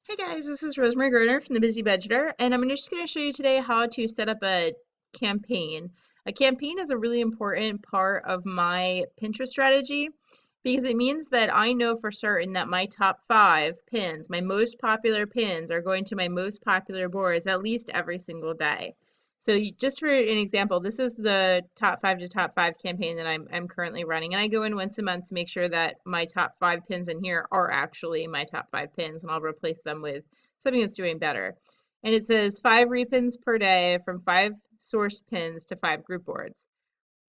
Hey guys, this is Rosemary Gerner from the Busy Budgeter, and I'm just going to show you today how to set up a campaign. A campaign is a really important part of my Pinterest strategy because it means that I know for certain that my top 5 pins, my most popular pins, are going to my most popular boards at least every single day. So just for an example, this is the top 5 to top 5 campaign that I'm currently running. And I go in once a month to make sure that my top 5 pins in here are actually my top 5 pins, and I'll replace them with something that's doing better. And it says 5 repins per day from 5 source pins to 5 group boards.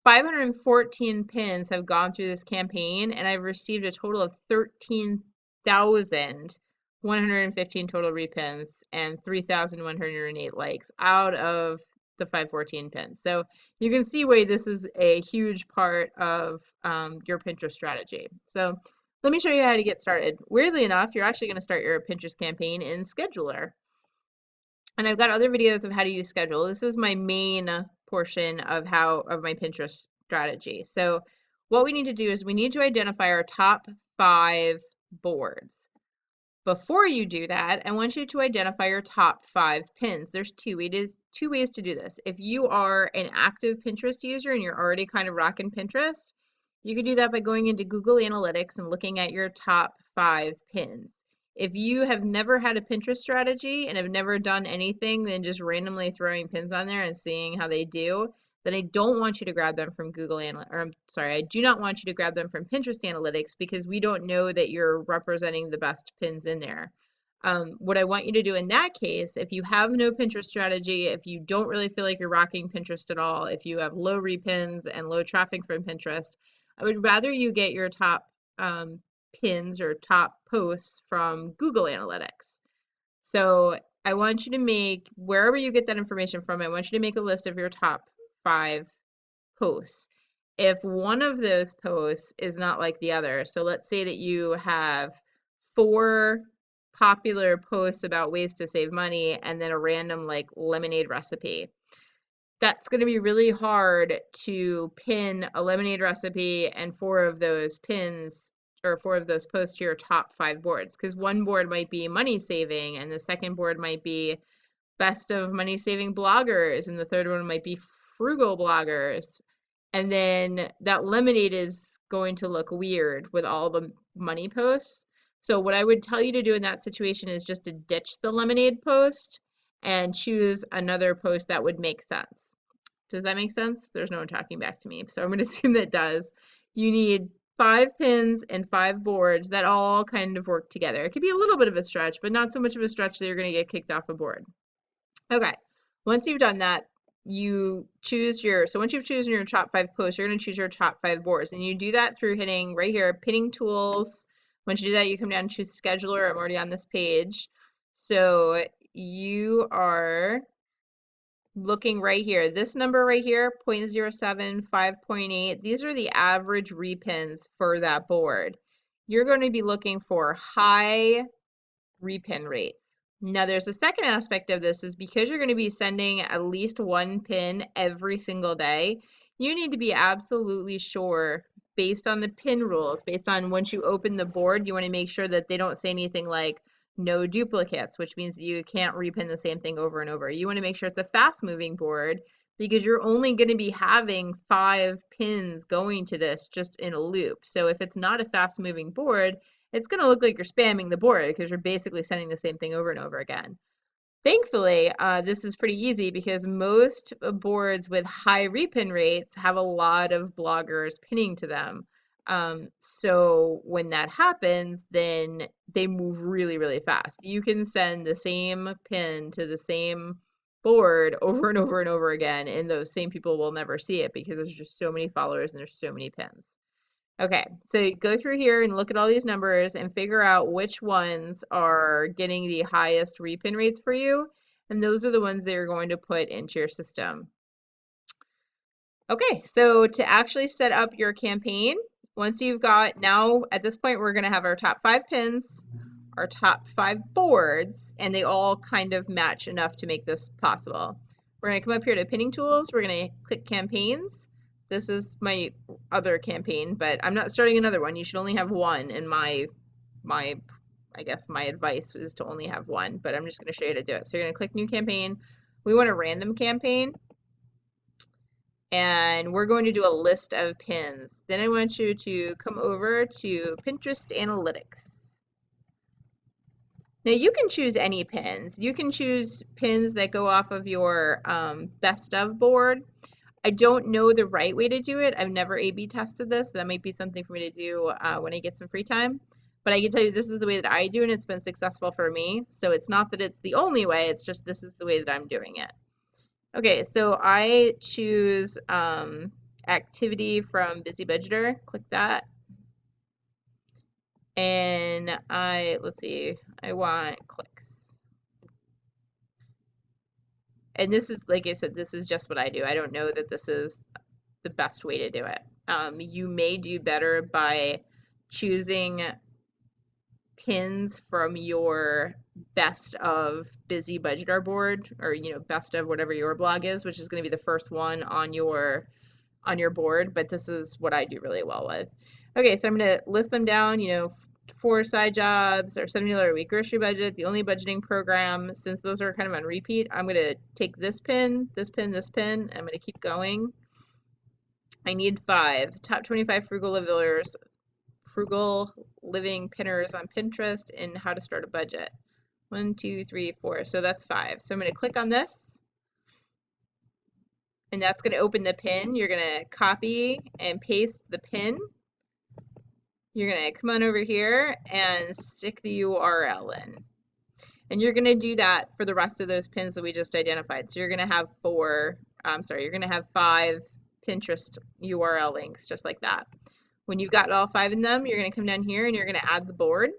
514 pins have gone through this campaign, and I've received a total of 13,115 total repins and 3,108 likes out of the 514 pins. So you can see why this is a huge part of your Pinterest strategy. So let me show you how to get started. Weirdly enough, you're actually going to start your Pinterest campaign in Scheduler. And I've got other videos of how to use schedule. This is my main portion of my Pinterest strategy. So what we need to do is we need to identify our top 5 boards. Before you do that, I want you to identify your top 5 pins. There's two ways to do this. If you are an active Pinterest user and you're already kind of rocking Pinterest, you could do that by going into Google Analytics and looking at your top 5 pins. If you have never had a Pinterest strategy and have never done anything than just randomly throwing pins on there and seeing how they do, then I don't want you to grab them from I do not want you to grab them from Pinterest Analytics because we don't know that you're representing the best pins in there. What I want you to do in that case, if you have no Pinterest strategy, if you don't really feel like you're rocking Pinterest at all, if you have low repins and low traffic from Pinterest, I would rather you get your top pins or top posts from Google Analytics. So I want you to make, wherever you get that information from, I want you to make a list of your top 5 posts. If one of those posts is not like the other, so let's say that you have 4 popular posts about ways to save money and then a random like lemonade recipe. That's going to be really hard to pin a lemonade recipe and 4 of those posts to your top 5 boards, because one board might be money saving and the second board might be best of money saving bloggers and the third one might be frugal bloggers. And then that lemonade is going to look weird with all the money posts. So what I would tell you to do in that situation is just to ditch the lemonade post and choose another post that would make sense. Does that make sense? There's no one talking back to me, so I'm going to assume that does. You need 5 pins and 5 boards that all kind of work together. It could be a little bit of a stretch, but not so much of a stretch that you're going to get kicked off a board. Okay, once you've done that, once you've chosen your top 5 posts, you're going to choose your top 5 boards. And you do that through hitting right here, pinning tools. Once you do that, you come down and choose scheduler. I'm already on this page. So you are looking right here. This number right here, 0.07, 5.8, these are the average repins for that board. You're going to be looking for high repin rates. Now, there's a second aspect of this is because you're going to be sending at least 1 pin every single day, you need to be absolutely sure based on the pin rules, based on once you open the board, you want to make sure that they don't say anything like no duplicates, which means that you can't repin the same thing over and over. You want to make sure it's a fast moving board because you're only going to be having 5 pins going to this just in a loop. So if it's not a fast moving board, it's going to look like you're spamming the board because you're basically sending the same thing over and over again. Thankfully, this is pretty easy because most boards with high repin rates have a lot of bloggers pinning to them. So when that happens, then they move really, really fast. You can send the same pin to the same board over and over and over again, and those same people will never see it because there's just so many followers and there's so many pins. Okay, so you go through here and look at all these numbers and figure out which ones are getting the highest repin rates for you, and those are the ones that you're going to put into your system. Okay, so to actually set up your campaign, once you've got, now at this point we're going to have our top 5 pins, our top 5 boards, and they all kind of match enough to make this possible. We're going to come up here to pinning tools, we're going to click campaigns. This is my other campaign, but I'm not starting another one. You should only have one in my I guess my advice is to only have one, but I'm just going to show you how to do it. So you're going to click new campaign. We want a random campaign, and we're going to do a list of pins. Then I want you to come over to Pinterest Analytics. Now you can choose any pins. You can choose pins that go off of your best of board. I don't know the right way to do it. I've never A/B tested this. That might be something for me to do when I get some free time. But I can tell you this is the way that I do it, and it's been successful for me. So it's not that it's the only way, it's just this is the way that I'm doing it. Okay, so I choose activity from Busy Budgeter. Click that. And let's see, I want clicks. And this is, like I said, this is just what I do. I don't know that this is the best way to do it. You may do better by choosing pins from your best of Busy Budgeter board, or best of whatever your blog is, which is going to be the first one on your board, but this is what I do really well with. Okay, so I'm going to list them down, 4 side jobs, or $70 a week grocery budget, the only budgeting program. Since those are kind of on repeat, I'm going to take this pin, this pin, this pin. I'm going to keep going. I need 5 top 25 frugal living pinners on Pinterest and how to start a budget. 1, 2, 3, 4. So that's 5. So I'm going to click on this, and that's going to open the pin. You're going to copy and paste the pin. You're going to come on over here and stick the URL in. And you're going to do that for the rest of those pins that we just identified. So you're going to have you're going to have 5 Pinterest URL links just like that. When you've got all 5 of them, you're going to come down here and you're going to add the board.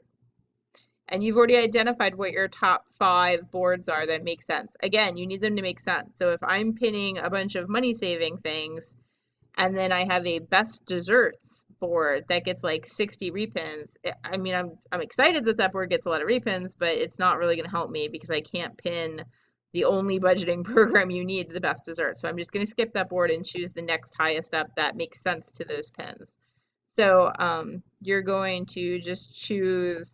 And you've already identified what your top 5 boards are that make sense. Again, you need them to make sense. So if I'm pinning a bunch of money saving things, and then I have a best desserts board that gets like 60 repins. I mean, I'm excited that that board gets a lot of repins, but it's not really going to help me because I can't pin the only budgeting program you need, the best dessert. So I'm just going to skip that board and choose the next highest up that makes sense to those pins. So you're going to just choose,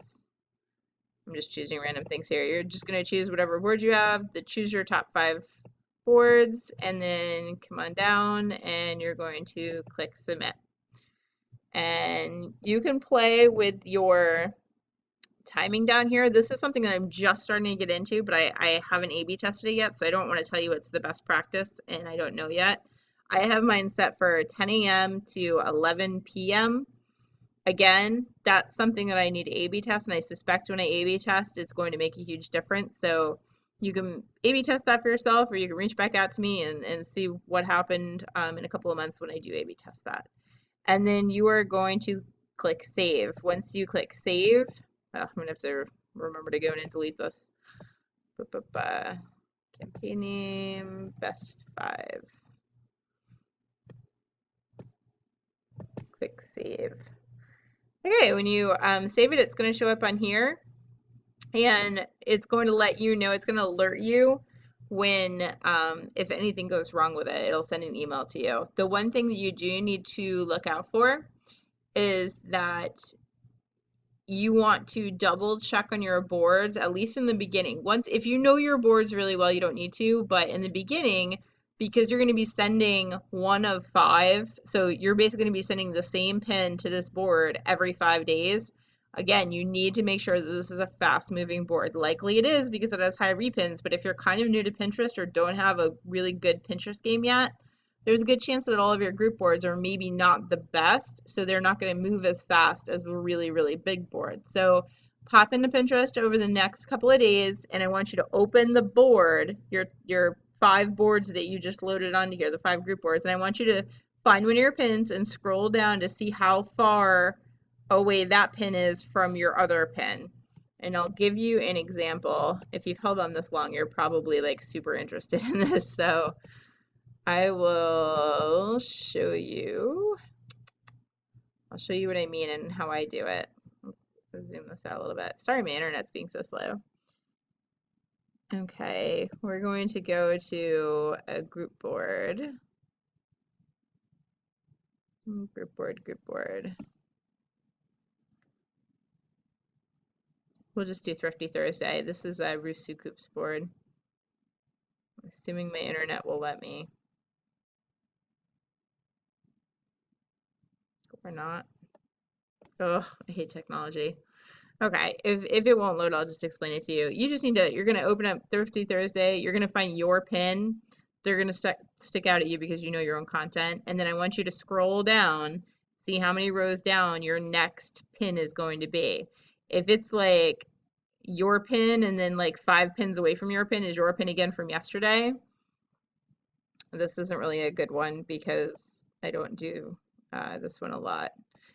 I'm just choosing random things here. You're just going to choose whatever board you have, choose your top 5 boards, and then come on down and you're going to click submit. And you can play with your timing down here. This is something that I'm just starting to get into, but I haven't A/B tested it yet, so I don't want to tell you it's the best practice, and I don't know yet. I have mine set for 10 a.m. to 11 p.m. Again, that's something that I need to A/B test, and I suspect when I A/B test, it's going to make a huge difference. So you can A/B test that for yourself, or you can reach back out to me and see what happened in a couple of months when I do A/B test that. And then you are going to click save. Once you click save, I'm going to have to remember to go in and delete this. Campaign name, best 5. Click save. Okay, when you save it, it's going to show up on here, and it's going to let you know, it's going to alert you when if anything goes wrong with it. It'll send an email to you. The one thing that you do need to look out for is that you want to double check on your boards, at least in the beginning. If you know your boards really well, you don't need to, but in the beginning, because you're going to be sending 1 of 5, so you're basically going to be sending the same pin to this board every 5 days. Again, you need to make sure that this is a fast-moving board. Likely it is because it has high repins, but if you're kind of new to Pinterest or don't have a really good Pinterest game yet, there's a good chance that all of your group boards are maybe not the best, so they're not going to move as fast as the really, really big board. So pop into Pinterest over the next couple of days, and I want you to open the board, your 5 boards that you just loaded onto here, the 5 group boards, and I want you to find one of your pins and scroll down to see how far away that pin is from your other pin. And I'll give you an example. If you've held on this long, you're probably like super interested in this. So I will show you. I'll show you what I mean and how I do it. Let's zoom this out a little bit. Sorry, my internet's being so slow. Okay, we're going to go to a group board. Group board. We'll just do Thrifty Thursday. This is a Rusu Coops board, assuming my internet will let me, or not. Oh, I hate technology. Okay, if it won't load, I'll just explain it to you. You just need to, you're gonna open up Thrifty Thursday, you're gonna find your pin. They're gonna stick out at you because you know your own content. And then I want you to scroll down, see how many rows down your next pin is going to be. If it's like your pin and then like 5 pins away from your pin is your pin again from yesterday, this isn't really a good one because I don't do this one a lot.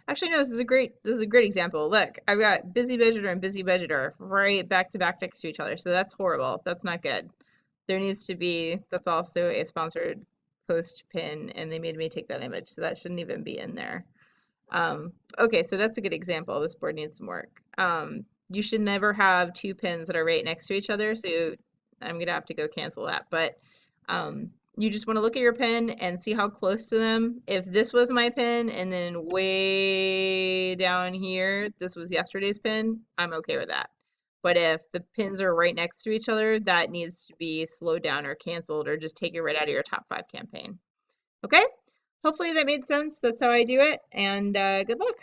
Actually, no, this is a great example. Look, I've got busy budgeter and busy budgeter right back to back next to each other. So that's horrible. That's not good. There needs to be, that's also a sponsored post pin, and they made me take that image, so that shouldn't even be in there. Okay, so that's a good example. This board needs some work. You should never have 2 pins that are right next to each other, so I'm gonna have to go cancel that. But you just want to look at your pin and see how close to them. If this was my pin and then way down here, this was yesterday's pin, I'm okay with that. But if the pins are right next to each other, that needs to be slowed down or canceled or just take it right out of your top 5 campaign. Okay? Hopefully that made sense. That's how I do it. And good luck.